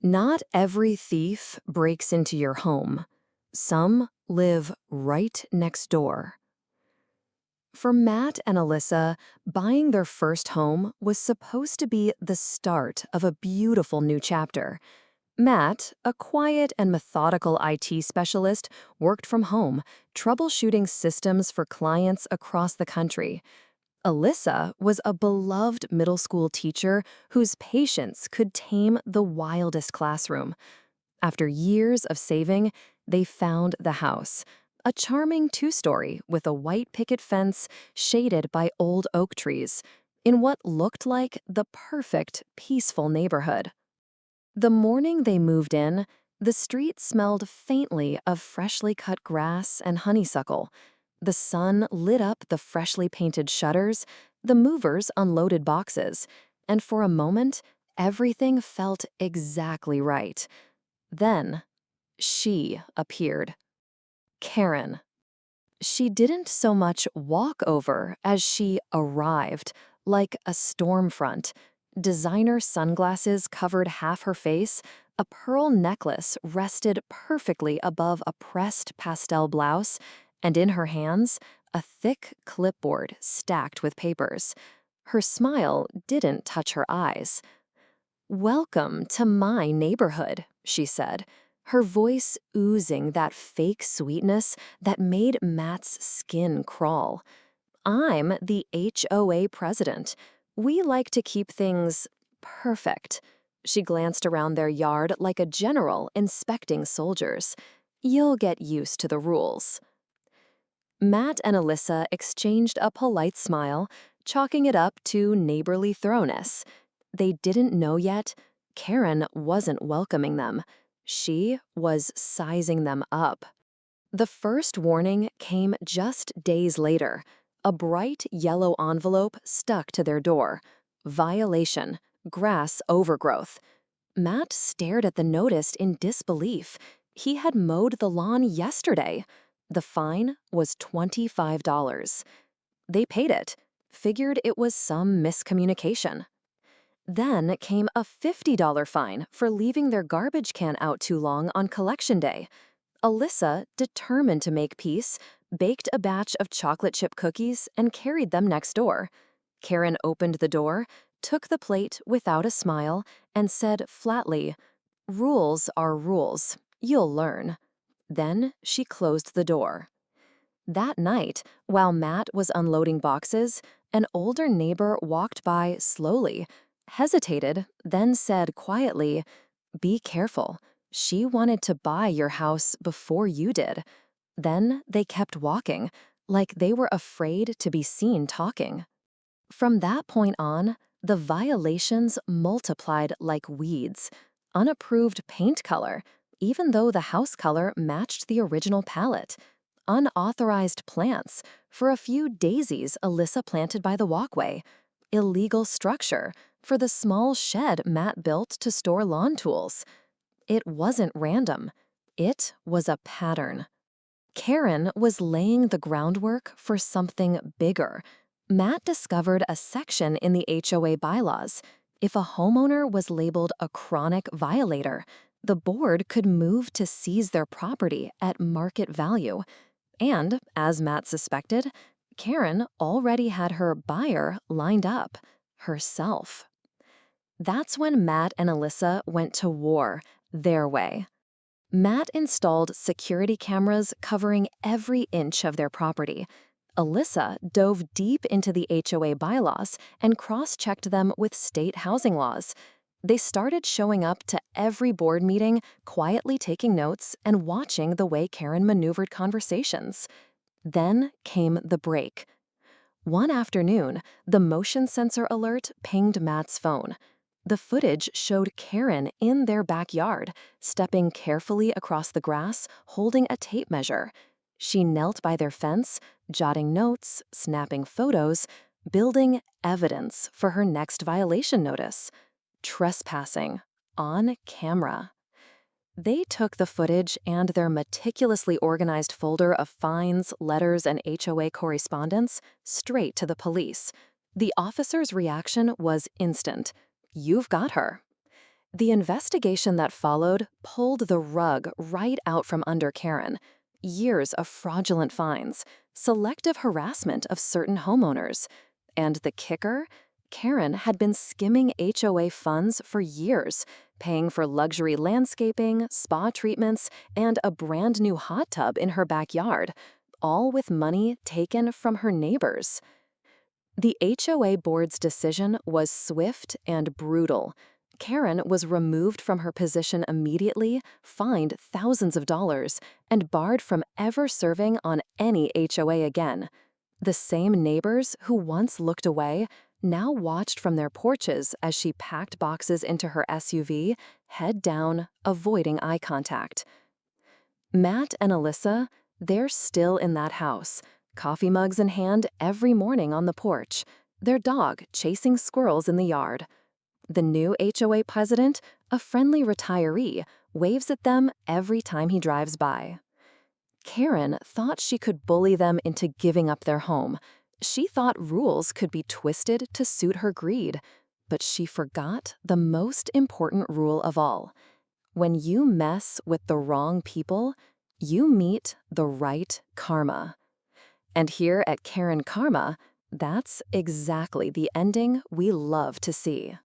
Not every thief breaks into your home. Some live right next door. For Matt and Alyssa, buying their first home was supposed to be the start of a beautiful new chapter. Matt, a quiet and methodical IT specialist, worked from home, troubleshooting systems for clients across the country. Alyssa was a beloved middle school teacher whose patience could tame the wildest classroom. After years of saving, they found the house, a charming two-story with a white picket fence shaded by old oak trees, in what looked like the perfect, peaceful neighborhood. The morning they moved in, the street smelled faintly of freshly cut grass and honeysuckle. The sun lit up the freshly painted shutters, the movers unloaded boxes, and for a moment, everything felt exactly right. Then, she appeared. Karen. She didn't so much walk over as she arrived, like a storm front. Designer sunglasses covered half her face, a pearl necklace rested perfectly above a pressed pastel blouse, and in her hands, a thick clipboard stacked with papers. Her smile didn't touch her eyes. "Welcome to my neighborhood," she said, her voice oozing that fake sweetness that made Matt's skin crawl. "I'm the HOA president. We like to keep things perfect." She glanced around their yard like a general inspecting soldiers. "You'll get used to the rules." Matt and Alyssa exchanged a polite smile, chalking it up to neighborly thoroughness. They didn't know yet, Karen wasn't welcoming them. She was sizing them up. The first warning came just days later. A bright yellow envelope stuck to their door. Violation. Grass overgrowth. Matt stared at the notice in disbelief. He had mowed the lawn yesterday. The fine was $25. They paid it, figured it was some miscommunication. Then came a $50 fine for leaving their garbage can out too long on collection day. Alyssa, determined to make peace, baked a batch of chocolate chip cookies and carried them next door. Karen opened the door, took the plate without a smile, and said flatly, "Rules are rules. You'll learn." Then she closed the door. That night, while Matt was unloading boxes, an older neighbor walked by slowly, hesitated, then said quietly, "Be careful. She wanted to buy your house before you did." Then they kept walking, like they were afraid to be seen talking. From that point on, the violations multiplied like weeds. Unapproved paint color, even though the house color matched the original palette. Unauthorized plants, for a few daisies Alyssa planted by the walkway. Illegal structure, for the small shed Matt built to store lawn tools. It wasn't random. It was a pattern. Karen was laying the groundwork for something bigger. Matt discovered a section in the HOA bylaws. If a homeowner was labeled a chronic violator, the board could move to seize their property at market value. And, as Matt suspected, Karen already had her buyer lined up, herself. That's when Matt and Alyssa went to war, their way. Matt installed security cameras covering every inch of their property. Alyssa dove deep into the HOA bylaws and cross-checked them with state housing laws. They started showing up to every board meeting, quietly taking notes and watching the way Karen maneuvered conversations. Then came the break. One afternoon, the motion sensor alert pinged Matt's phone. The footage showed Karen in their backyard, stepping carefully across the grass, holding a tape measure. She knelt by their fence, jotting notes, snapping photos, building evidence for her next violation notice. Trespassing. On camera. They took the footage and their meticulously organized folder of fines, letters, and HOA correspondence straight to the police. The officer's reaction was instant. "You've got her." The investigation that followed pulled the rug right out from under Karen. Years of fraudulent fines, selective harassment of certain homeowners. And the kicker? Karen had been skimming HOA funds for years, paying for luxury landscaping, spa treatments, and a brand new hot tub in her backyard, all with money taken from her neighbors. The HOA board's decision was swift and brutal. Karen was removed from her position immediately, fined thousands of dollars, and barred from ever serving on any HOA again. The same neighbors who once looked away now watched from their porches as she packed boxes into her SUV, head down, avoiding eye contact. Matt and Alyssa, they're still in that house, coffee mugs in hand every morning on the porch, their dog chasing squirrels in the yard. The new HOA president, a friendly retiree, waves at them every time he drives by. Karen thought she could bully them into giving up their home. She thought rules could be twisted to suit her greed. But she forgot the most important rule of all. When you mess with the wrong people, you meet the right karma. And here at Karen Karma, that's exactly the ending we love to see.